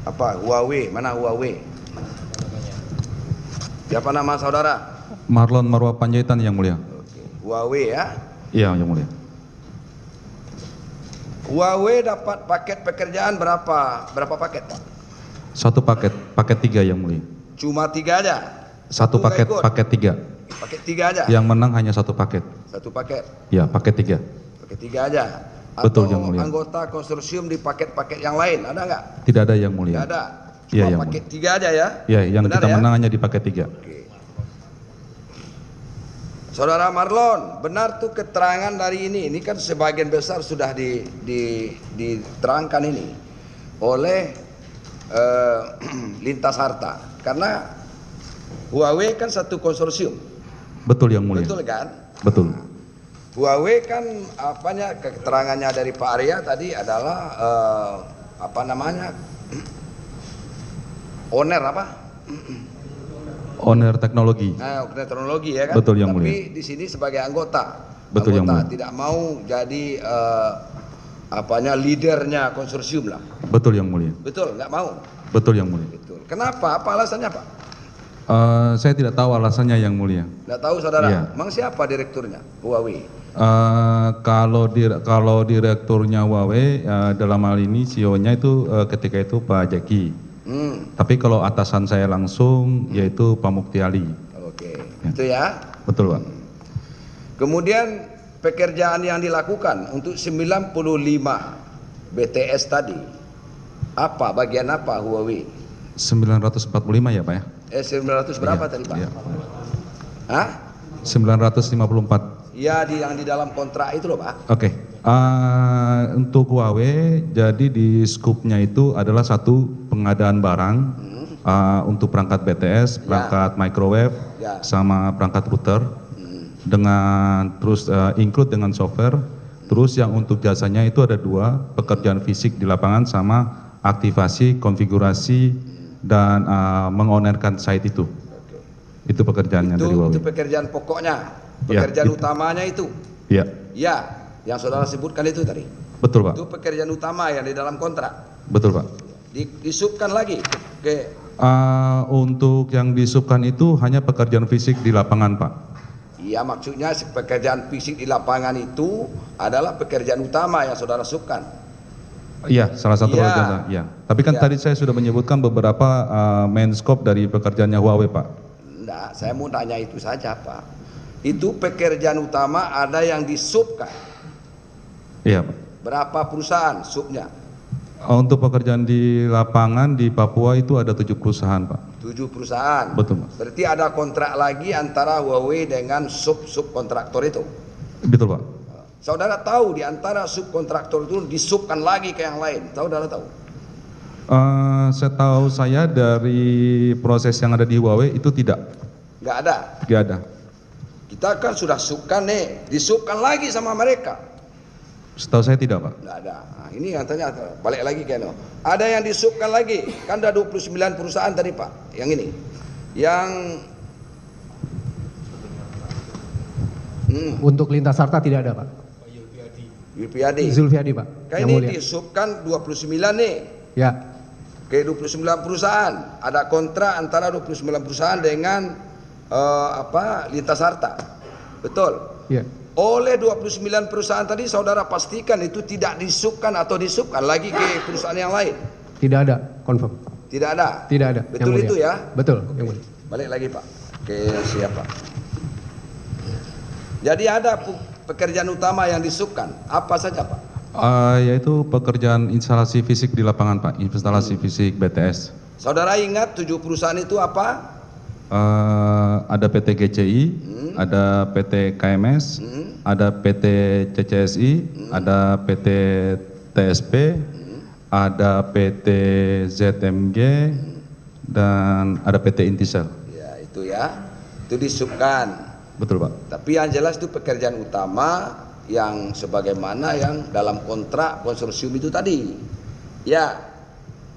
Apa? Huawei, mana Huawei? Siapa nama saudara? Marlon Marwah Panjaitan yang mulia. Oke. Huawei ya. Iya yang mulia. Huawei dapat paket pekerjaan berapa? Berapa paket, Pak? Satu paket 3 yang mulia. Cuma 3 aja. Satu paket 3. Paket 3 aja. Yang menang hanya satu paket. Satu paket. Ya, paket 3. Paket 3 aja. Betul, Atau yang mulia. anggota konsorsium di paket-paket yang lain ada nggak? Tidak ada yang mulia. Tidak ada. Cuma Iya, yang paket 3 aja ya. Ya, yang Benar kita ya? menang hanya di paket 3. Oke. Saudara Marlon, benar tuh keterangan dari ini. Ini kan sebagian besar sudah diterangkan ini oleh Lintas Harta. Karena Huawei kan satu konsorsium. Betul yang mulia. Betul kan? Betul. Huawei kan apanya keterangannya dari Pak Arya tadi adalah apa namanya? Owner apa? Owner teknologi. Nah, teknologi ya kan. Betul yang Tapi mulia. di sini sebagai anggota. Betul yang mulia. Tidak mau jadi apanya leadernya konsorsium lah. Betul yang mulia. Betul, nggak mau. Betul yang mulia. Betul. Kenapa? Apa alasannya, Pak? Saya tidak tahu alasannya yang mulia. Nggak tahu saudara. Iya. Emang siapa direkturnya Huawei? Kalau direkturnya Huawei dalam hal ini CEO-nya itu ketika itu Pak Jeki. Tapi kalau atasan saya langsung yaitu Pak Mukti Ali. Oke, Ya. itu ya. Betul Pak. Kemudian pekerjaan yang dilakukan untuk 95 BTS tadi, apa bagian apa Huawei? 945 ya Pak ya? 900 berapa Iya, tadi Pak? iya. Hah? 954. Ya yang di dalam kontrak itu loh Pak. Oke. Untuk Huawei jadi di skupnya itu adalah satu pengadaan barang untuk perangkat BTS, perangkat microwave, sama perangkat router dengan terus include dengan software. Terus yang untuk jasanya itu ada 2, pekerjaan fisik di lapangan sama aktivasi, konfigurasi dan mengonerkan site itu. Itu pekerjaannya dari Huawei. Itu pekerjaan pokoknya, pekerjaan utamanya itu. Iya. Ya, yang saudara sebutkan itu tadi. Betul Pak. Itu pekerjaan utama yang di dalam kontrak. Betul Pak. Disubkan lagi ke Untuk yang disubkan itu hanya pekerjaan fisik di lapangan Pak. Iya, maksudnya pekerjaan fisik di lapangan itu adalah pekerjaan utama yang saudara subkan. Iya, salah satu Iya. pekerjaan. Iya. Tapi kan tadi saya sudah menyebutkan beberapa main scope dari pekerjaannya Huawei Pak. Enggak, saya mau tanya itu saja Pak. Itu pekerjaan utama ada yang disubkan. Iya Pak. Berapa perusahaan subnya? Untuk pekerjaan di lapangan di Papua itu ada 7 perusahaan Pak. 7 perusahaan. Betul Pak. Berarti ada kontrak lagi antara Huawei dengan subkontraktor itu. Betul Pak. Saudara tahu di antara subkontraktor itu disubkan lagi ke yang lain. Saudara tahu? Setahu saya dari proses yang ada di Huawei itu tidak. Nggak ada. Tidak ada. Kita kan sudah subkan nih, disubkan lagi sama mereka. Setahu saya tidak Pak. Nggak ada. Nah, ini yang tanya, balik lagi Keno. Ada yang disubkan lagi, kan ada 29 perusahaan tadi Pak. Yang ini, yang Untuk Lintas Harta tidak ada Pak. Yulpiadi. Zulfiadi Pak. Kan Yang ini mulia. disubkan 29 nih. Ya. Ke 29 perusahaan. Ada kontrak antara 29 perusahaan dengan Lintas Harta. Betul. Ya. Oleh 29 perusahaan tadi saudara pastikan itu tidak disubkan atau disubkan lagi ke perusahaan yang lain. Tidak ada, confirm. Tidak ada. Tidak ada. Yang Betul mulia. itu ya? Betul, yang mulia. Balik lagi Pak. Ke siapa? Jadi ada pekerjaan utama yang disubkan. Apa saja Pak? Yaitu pekerjaan instalasi fisik di lapangan Pak, instalasi fisik BTS. Saudara ingat 7 perusahaan itu apa? Ada PT GCI, ada PT KMS, ada PT CCSI, ada PT TSP, ada PT ZMG, dan ada PT Intisel. Ya itu ya. Itu disubkan. Betul Pak. Tapi yang jelas itu pekerjaan utama yang sebagaimana yang dalam kontrak konsorsium itu tadi. Ya.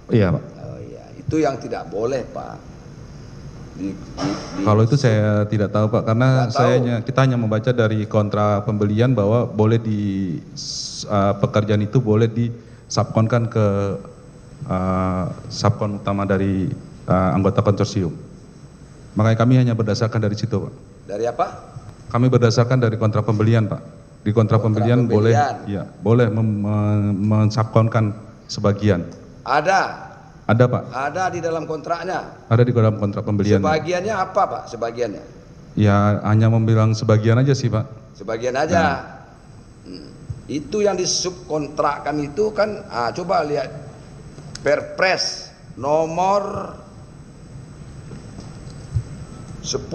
Iya Pak. Oh ya, itu yang tidak boleh Pak. Kalau itu saya tidak tahu Pak, karena kita hanya membaca dari kontrak pembelian bahwa boleh pekerjaan itu boleh disubkonkan ke subkon utama dari anggota konsorsium. Makanya kami hanya berdasarkan dari situ, Pak. Dari apa? Kami berdasarkan dari kontrak pembelian, Pak. Di kontrak pembelian boleh, ya, boleh mensubkonkan sebagian. Ada Pak. Ada di dalam kontraknya. Ada di dalam kontrak pembelian. Sebagiannya apa, Pak? Sebagiannya? Ya, hanya membilang sebagian aja sih, Pak. Sebagian aja. Itu yang disubkontrakkan itu kan, coba lihat Perpres nomor 10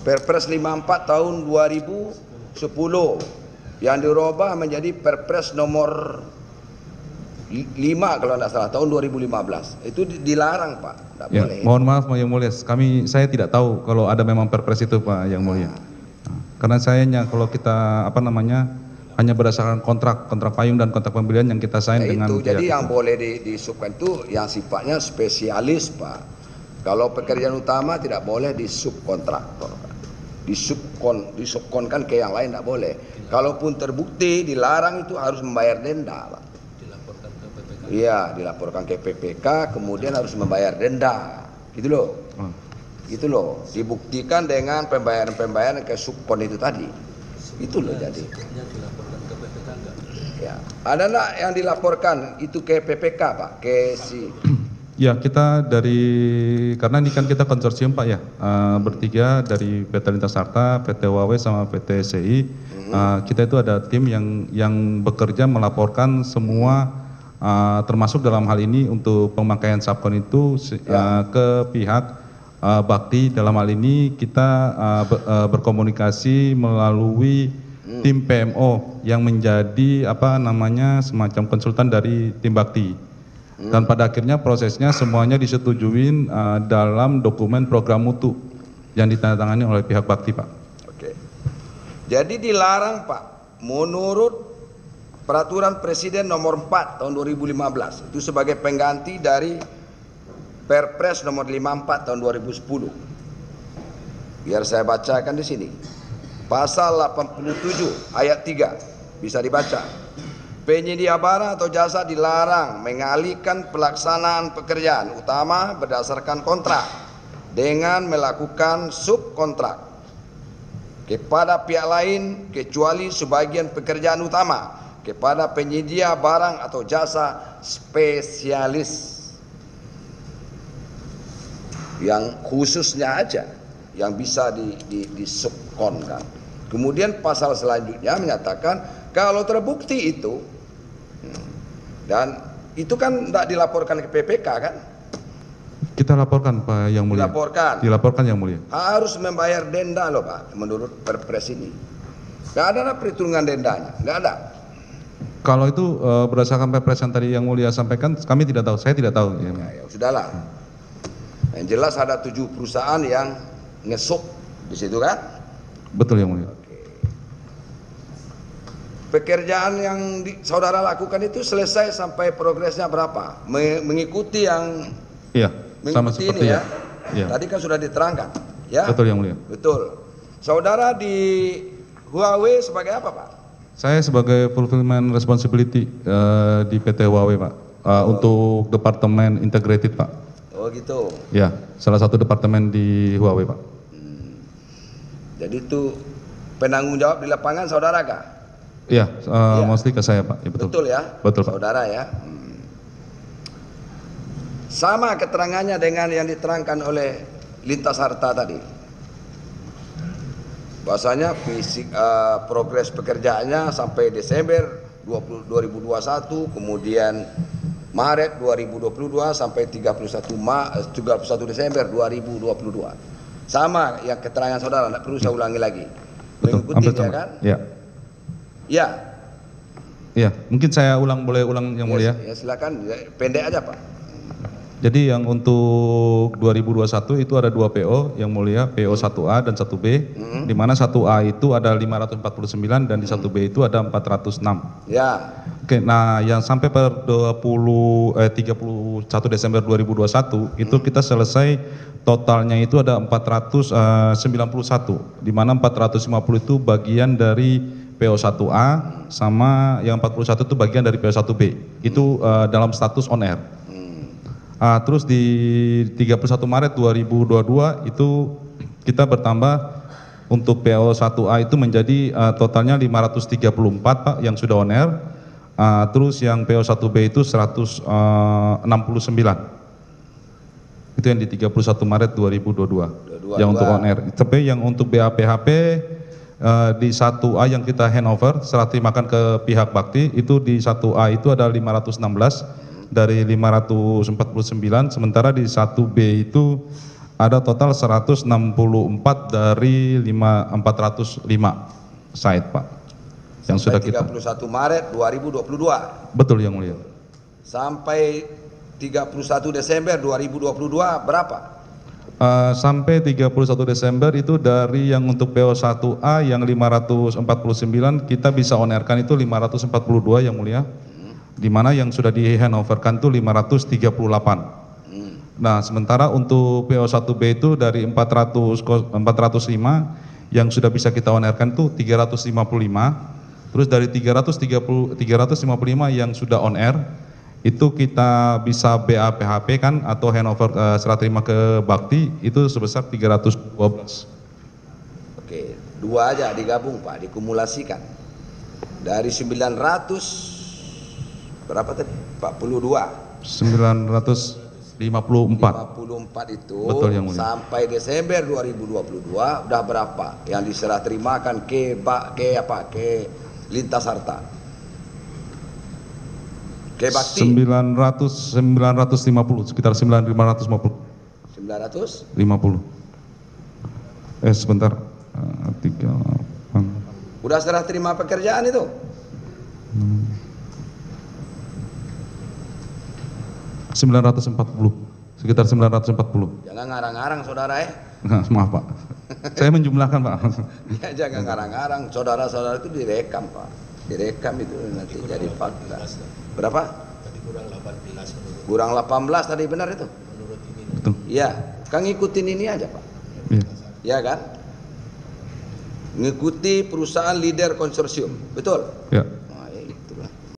Perpres 54 tahun 2010 yang dirubah menjadi Perpres nomor 5 kalau tidak salah tahun 2015. Itu dilarang, Pak. Tidak Ya, boleh. mohon maaf Yang Mulia, saya tidak tahu kalau ada memang Perpres itu, Pak Yang Mulia. Karena sayangnya kalau kita hanya berdasarkan kontrak payung dan kontrak pembelian yang kita sign dengan itu. Jadi pihak yang boleh disubkan itu yang sifatnya spesialis, Pak. Kalau pekerjaan utama tidak boleh disubkontraktor, Pak. Disubkonkan ke yang lain tidak boleh. Kalaupun terbukti dilarang itu harus membayar denda, Pak. Dilaporkan ke PPK. Iya, dilaporkan ke PPK, kemudian harus membayar denda. Gitu loh. Gitu loh. Dibuktikan dengan pembayaran ke subkon itu tadi. Itu loh jadi. Yang dilaporkan ke PPK enggak? Ya. Ada enggak yang dilaporkan itu ke PPK, Pak? Ke si Ya, kita karena ini kan kita konsorsium, Pak ya, bertiga dari PT Lintas Sarta, PT Huawei sama PT SCI. Kita itu ada tim yang bekerja melaporkan semua, termasuk dalam hal ini untuk pemakaian subkon itu ke pihak Bakti. Dalam hal ini kita berkomunikasi melalui tim PMO yang menjadi semacam konsultan dari tim Bakti. Dan pada akhirnya prosesnya semuanya disetujuin dalam dokumen program mutu yang ditandatangani oleh pihak Bakti, Pak. Oke. Jadi dilarang, Pak, menurut Peraturan Presiden nomor 4 tahun 2015 itu sebagai pengganti dari Perpres nomor 54 tahun 2010. Biar saya bacakan di sini. Pasal 87 ayat 3 bisa dibaca. Penyedia barang atau jasa dilarang mengalihkan pelaksanaan pekerjaan utama berdasarkan kontrak dengan melakukan subkontrak kepada pihak lain kecuali sebagian pekerjaan utama kepada penyedia barang atau jasa spesialis yang khususnya aja yang bisa disubkonkan. Kemudian pasal selanjutnya menyatakan kalau terbukti itu, dan itu kan tidak dilaporkan ke PPK kan? Kita laporkan, Pak Yang Mulia. Dilaporkan Yang Mulia. Harus membayar denda loh, Pak, menurut Perpres ini. Nggak ada perhitungan dendanya, nggak ada. Kalau itu berdasarkan Perpres yang tadi Yang Mulia sampaikan, kami tidak tahu, saya tidak tahu. Ya sudahlah. Yang jelas ada 7 perusahaan yang ngesuk di situ kan? Betul Yang Mulia. Pekerjaan yang saudara lakukan itu selesai sampai progresnya berapa? Mengikuti yang sama seperti ini ya. Ya. Tadi kan sudah diterangkan, ya? Betul Yang Mulia. Betul. Saudara di Huawei sebagai apa, Pak? Saya sebagai fulfillment responsibility di PT Huawei, Pak. Untuk Departemen Integrated, Pak. Oh gitu. Ya, salah satu departemen di Huawei, Pak. Jadi itu penanggung jawab di lapangan saudara kah? Iya, mostly ke saya, Pak. Ya, betul. Betul ya? Betul, Pak. Saudara ya. Sama keterangannya dengan yang diterangkan oleh Lintas Harta tadi. Bahwasanya progres pekerjaannya sampai Desember 2021, kemudian Maret 2022 sampai 31 Desember 2022. Sama yang keterangan saudara, tidak perlu saya ulangi lagi. Betul, Mengikuti ya kan? Ya. Ya. Ya, mungkin saya boleh ulang Yang Mulia. Ya silakan, pendek aja Pak. Jadi yang untuk 2021 itu ada 2 PO Yang Mulia, PO 1A dan 1B, di mana 1A itu ada 549 dan di 1B itu ada 406. Ya. Oke, nah yang sampai per 31 Desember 2021 itu kita selesai totalnya itu ada 491, di mana 450 itu bagian dari PO1A sama yang 41 itu bagian dari PO1B. Itu dalam status on air. Terus di 31 Maret 2022 itu kita bertambah untuk PO1A itu menjadi totalnya 534 Pak yang sudah on air. Terus yang PO1B itu 169. Itu yang di 31 Maret 2022 yang untuk on air. Tapi yang untuk BAPHP di 1A yang kita handover serah terimakan ke pihak Bakti itu di 1A itu ada 516 dari 549, sementara di 1B itu ada total 164 dari 405 site Pak yang sudah kita 31 Maret 2022. Betul yang mulia. Sampai 31 Desember 2022 berapa? Sampai 31 Desember itu dari yang untuk PO1A yang 549 kita bisa on airkan itu 542 yang mulia. Di mana yang sudah di handoverkan itu 538. Nah, sementara untuk PO1B itu dari 405 yang sudah bisa kita on airkan itu 355. Terus dari 355 yang sudah on air itu kita bisa BAPHP kan atau handover serah terima ke Bakti itu sebesar 312. Oke, dua aja digabung Pak, dikumulasikan. Dari 900 berapa tadi? 42. 954. 54 itu. Betul yang mulia. Sampai Desember 2022 udah berapa yang diserah terimakan ke Lintas Harta? Ke Bakti 950, sekitar 950. 950. Sebentar. 38. Udah serah terima pekerjaan itu? Sekitar 940. Jangan ngarang-ngarang saudara Nah, maaf Pak. Saya menjumlahkan Pak. Ya, jangan ngarang-ngarang, saudara-saudara itu direkam Pak. Direkam itu nanti jadi fakta. Berapa? Tadi kurang 18 Kurang 18 tadi, benar itu? menurut ini. Betul. Iya, kan ngikutin ini aja Pak. Iya. Ya kan? Ngikuti perusahaan leader konsorsium, betul? Ya.